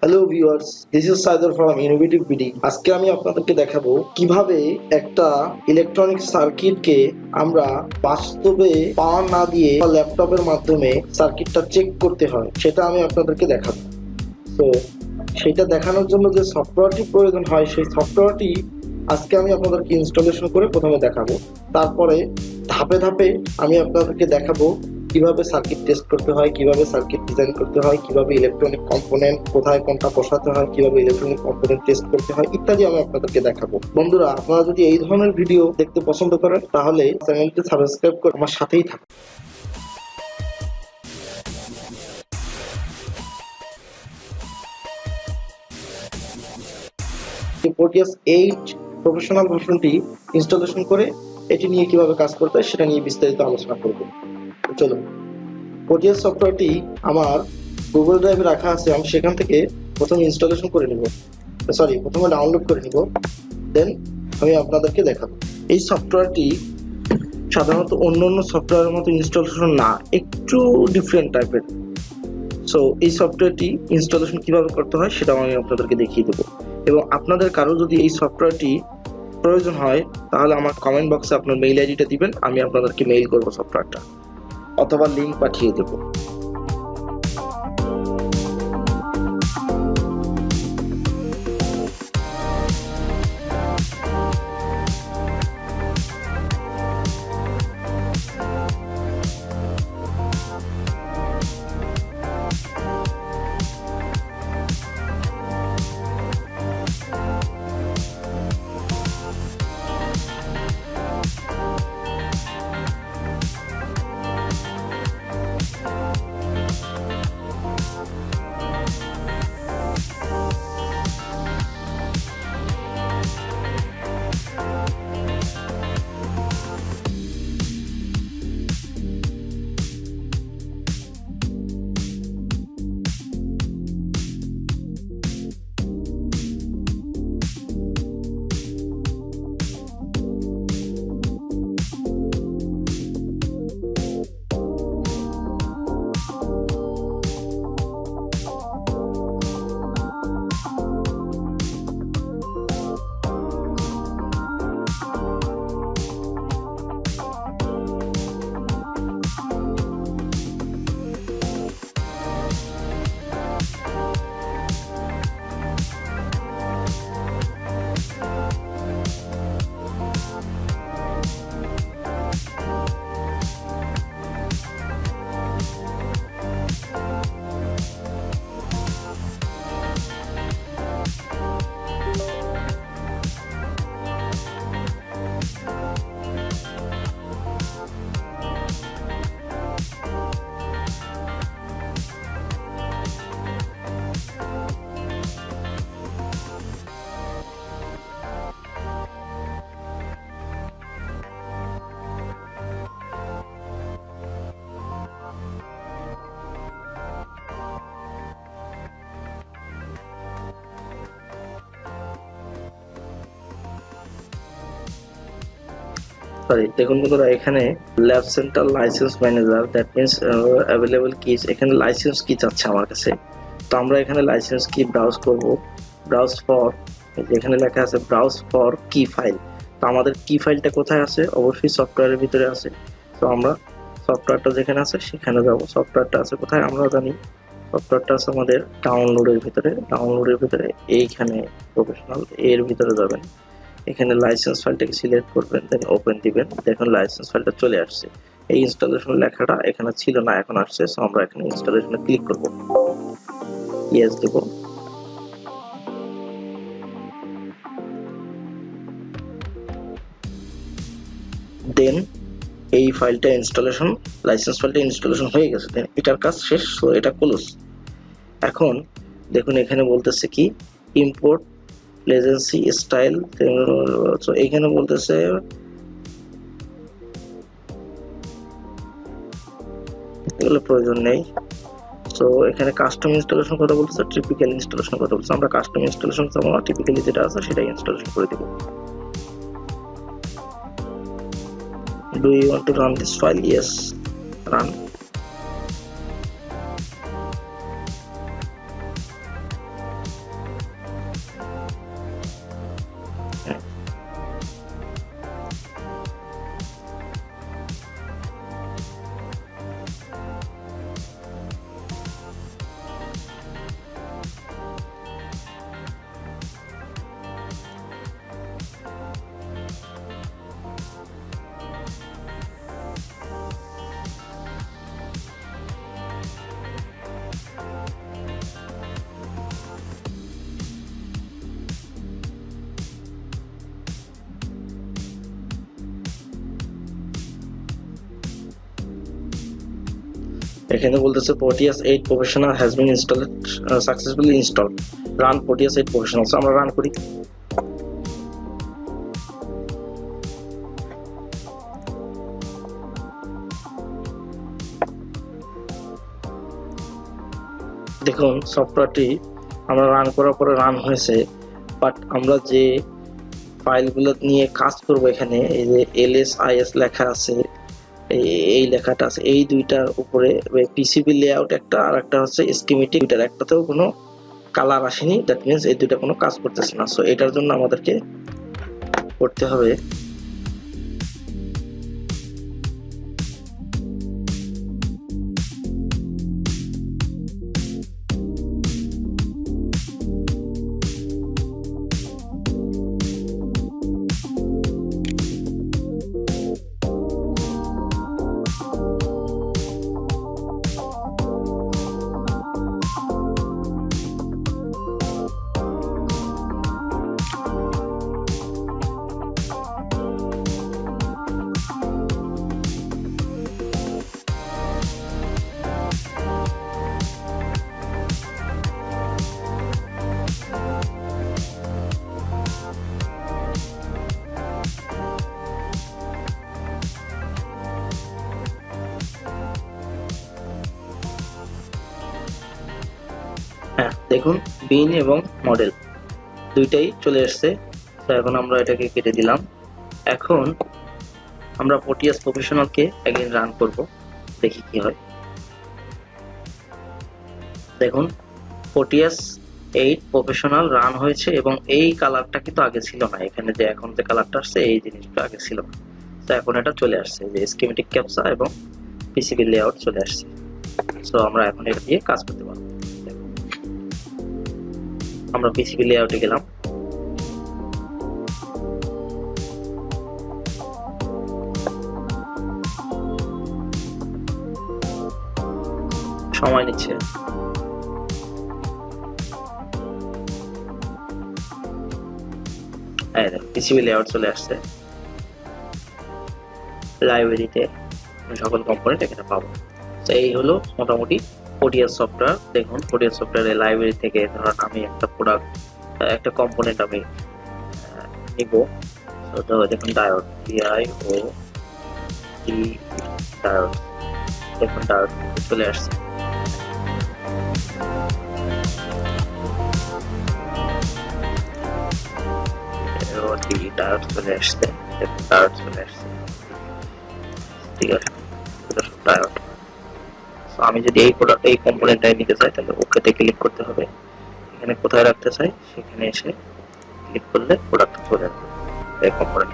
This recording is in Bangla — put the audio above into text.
Hello viewers, this is Saidur from innovative BD. আজকে আমি আপনাদেরকে দেখাবো কিভাবে একটা ইলেকট্রনিক সার্কিটকে আমরা বাস্তবে পাওয়ার না দিয়ে ল্যাপটপের মাধ্যমে সার্কিটটা চেক করতে হয়, সেটা আমি আপনাদেরকে দেখাবো। তো সেটা দেখানোর জন্য যে সফটওয়্যারটি প্রয়োজন হয়, সেই সফটওয়্যারটি আজকে আমি আপনাদেরকে ইনস্টলেশন করে প্রথমে দেখাবো। তারপরে ধাপে ধাপে আমি আপনাদেরকে দেখাবো কিভাবে সার্কিট টেস্ট করতে হয়, কিভাবে সার্কিট ডিজাইন করতে হয়, কিভাবে ইলেকট্রনিক কম্পোনেন্ট কোথায় কোনটা বসাতে হয়, কিভাবে ইলেকট্রনিক কম্পোনেন্ট টেস্ট করতে হয় ইত্যাদি আমি আপনাদেরকে দেখাবো। বন্ধুরা, আপনারা যদি এই ধরনের ভিডিও দেখতে পছন্দ করেন তাহলে চ্যানেলটি সাবস্ক্রাইব করে আমার সাথেই থাকুন। প্রোটিয়াস 8 প্রফেশনাল ভার্সনটি ইনস্টলেশন করে এটি নিয়ে কিভাবে কাজ করতে হয় সেটা নিয়ে বিস্তারিত আলোচনা করব। চলুন, প্রোটিয়াস সফটওয়্যারটি আমার গুগল ড্রাইভে রাখা আছে, আমি সেখান থেকে প্রথমে ইনস্টলেশন করে নিব, প্রথমে ডাউনলোড করে নিব, দেন আমি আপনাদেরকে দেখাবো। এই সফটওয়্যারটি সাধারণত অন্য সফটওয়্যারের মতো ইনস্টলেশন না, একটু ডিফারেন্ট টাইপের। সো এই সফটওয়্যারটি ইনস্টলেশন কিভাবে করতে হয় সেটাও আমি আপনাদেরকে দেখিয়ে দেবো। এবং আপনাদের কারো যদি এই সফটওয়্যারটি প্রয়োজন হয় তাহলে আমার কমেন্ট বক্সে আপনার মেইল আইডিটা দিবেন, আমি আপনাদেরকে মেইল করব সফটওয়্যারটা, অথবা লিংক পাঠিয়ে দেবো। দেখুন বন্ধুরা, এখানে lab centre licence manager, that means available keys, এখানে লাইসেন্স কি চাচ্ছে আমার কাছে। তো আমরা এখানে লাইসেন্স কি ব্রাউজ করব, ব্রাউজ ফর, এখানে লেখা আছে ব্রাউজ ফর কি ফাইল। তো আমাদের কি ফাইলটা কোথায় আছে? অবশ্যই সফটওয়্যারের ভিতরে আছে। তো আমরা সফটওয়্যারটা যেখানে আছে সেখানে যাব। সফটওয়্যারটা আছে কোথায় আমরা জানি, সফটওয়্যারটা আছে আমাদের ডাউনলোডের ভিতরে। ডাউনলোডের ভিতরে এইখানে প্রফেশনাল এর ভিতরে যাবেন, এখানে লাইসেন্স ফাইলটাকে সিলেক্ট করবেন, দেন ওপেন দিবেন। দেখুন লাইসেন্স ফাইলটা চলে আসছে। এই ইনস্টলেশন লেখাটা এখানে ছিল না, এখন আসছে। সো আমরা এখানে ইনস্টলেশনে ক্লিক করব, ইয়েস দেব। দেন এই ফাইলটা ইনস্টলেশন, লাইসেন্স ফাইলটা ইনস্টলেশন হয়ে গেছে, দেন এটার কাজ শেষ। সো এটা ক্লোজ। এখন দেখুন এখানে বলতেছে কি ইম্পোর্ট লেজেন্সি স্টাইল। তো এখানে বলতেছে এগুলো প্রয়োজন নেই। সো এখানে কাস্টম ইনস্টলেশন কথা বলতেছে, টিপিক্যাল ইনস্টলেশন কথা বলতেছে। আমরা কাস্টম ইনস্টলেশন আমরা টিপিক্যালি যেটা আছে সেটাই ইনস্টলেশন করে দিব। Do you want to run this file? Yes, run. এখানে বলতেছে proteus 8 professional has been installed successfully installed, run proteus 8 professional। আমরা রান করি। দেখুন সফটওয়্যারটি আমরা রান করার পরে রান হয়েছে, বাট আমরা যে ফাইলগুলো নিয়ে কাজ করব এখানে এই যে lsis লেখা আছে, এই লেখাটা আছে, এই দুইটার উপরে পিসিবি লেআউট একটা আর একটা হচ্ছে স্কিমেটিক, দুইটার একটাতেও কোনো কালার আসেনি, দ্যাট মিন্স এই দুইটা কোনো কাজ করতেছে না। সো এটার জন্য আমাদেরকে করতে হবে হ্যাঁ দেখুন বিন এবং মডেল দুইটাই চলে আসছে। তো এখন আমরা এটাকে কেটে দিলাম। এখন আমরা proteus প্রফেশনালকে अगेन রান করব, দেখি কি হয়। দেখুন proteus 8 প্রফেশনাল রান হয়েছে এবং এই কালারটা কিন্তু আগে ছিল না, এখানে যে এখন যে কালারটা আসছে এই জিনিসটা আগে ছিল না। তো এখন এটা চলে আসছে, যে স্কিমেটিক ক্যাপচা এবং পিসিবি লেআউট চলে আসছে। সো আমরা এখন এটা দিয়ে কাজ করতে পারবো। আমরা পিসিবি লেআউটে গেলাম, সময় নিচ্ছে। পিসিবি লেআউট চলে আসছে, লাইব্রেরিতে সকল কম্পোনেন্ট এখানে পাবো। তো এই হলো মোটামুটি proteus সফটওয়্যার। দেখুন proteus সফটওয়্যারের লাইব্রেরি থেকে ধরুন আমি একটা প্রোডাক্ট, একটা কম্পোনেন্ট আমি নিব। তো দেখুন ডায়োড, ডায়োড, দেখুন ডায়োড চলে আসছে। ডায়োড চলে আসছে, দেখুন ডায়োড চলে আসছে, ঠিক আছে। ডায়োড, আমি যদি এই কম্পোনেন্টটাই নিতে চাই তাহলে ওকেতে ক্লিক করতে হবে। এখানে কোথায় রাখতে চাই সেখানে এসে ক্লিক করলে প্রোডাক্ট চলে আসবে এই কম্পোনেন্ট।